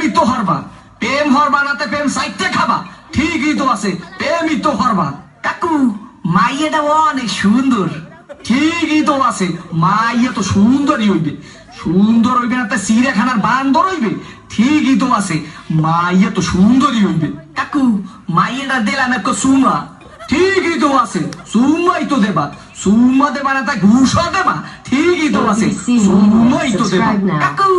প্রেমই তো হরবা, প্রেম হরবা নাতে প্রেম সাইতে খাবা, ঠিকই তো আছে, প্রেমই তো হরবা। কাকু মাইয়াটা অনেক সুন্দর, ঠিকই তো আছে, মাইয়া তো সুন্দরই হইবে, সুন্দর হইবে না তা চিড়িয়াখানার বান্দর হইবে, ঠিকই তো আছে, মাইয়া তো সুন্দরই হইবে। কাকু মাইয়াটা দিলাম এক সুমা, ঠিকই তো আছে, সুমাই তো দেবা, সুমা দেবা না তা ঘুষা দেবা, ঠিকই তো আছে, সুমাই তো দেবা। কাকু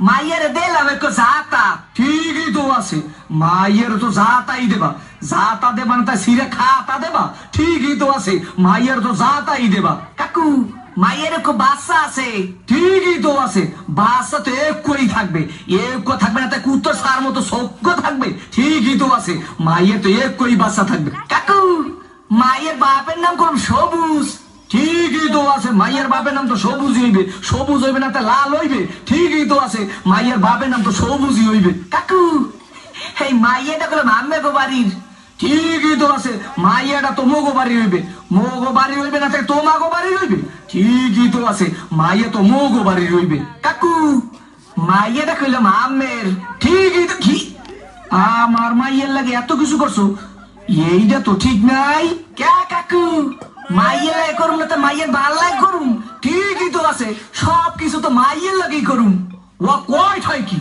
মাইয়ের দিলাম এক জাতা, ঠিকই তো আছে, মাইয়ের তো জাতাই দেবা, জাতা দেবা না তা সিরে খাতা দেবা, ঠিকই তো আছে, মাইয়ের তো জাতাই দেবা। কাকু মাইয়ের এক বাচ্চা আছে, ঠিকই তো আছে, বাচ্চা তো একই থাকবে, এক থাকবে না তা কুত্তর সার মতো সজ্ঞ থাকবে, ঠিকই তো আছে, মাইয়ের তো একই বাচ্চা থাকবে। কাকু মায়ের বাপের নাম কোন সবুজ, ঠিকই তো আছে, মাইয়ের বাপের নাম তো সবুজই হইবে, সবুজ হইবে না তা লাল হইবে, ঠিকই তো আছে, মাইয়ের বাপের নাম তো সবুজই হইবে। কাকু এই মাইয়াটা করলাম আম্মে গো বাড়ির, ঠিকই তো আছে, মাইয়াটা তো মোগো বাড়ি হইবে, মোগো বাড়ি হইবে না তাই তোমাগো বাড়ি হইবে, ঠিকই তো আছে, মাইয়া তো মোগো বাড়ি হইবে। কাকু মাইয়াটা কইলাম আম্মের, ঠিকই তো। কি আমার মাইয়ের লাগে এত কিছু করছো, এইটা তো ঠিক নাই। কে কাকু মাইয়ের লাগে করুম না তো মাইয়ের ভাল লাগে করুম, ঠিকই তো আছে, সব কিছু তো মাইয়ের লাগেই করুম। ও কয় ঠাই কি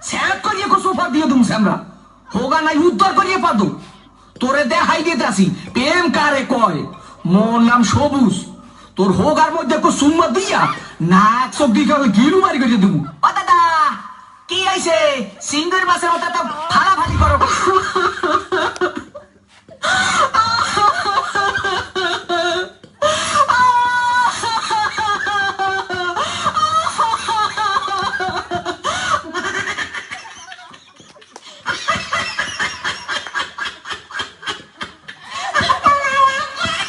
স্যাপ করিয়ে সোফা দিয়ে দুম আমরা হোগা নাই উত্তর করিয়ে পাদো, তোরে দেখাই দিতে আসি প্রেম কারে কয়। মোর নাম সবুজ, তোর হোগার মধ্যে সুম্মা দিয়া নাক চোখ দিয়ে গিলু বাড়ি করে দেবো। ও দাদা কি আইছে সিঙ্গের মাসের মতো তো ফালাফালি করো।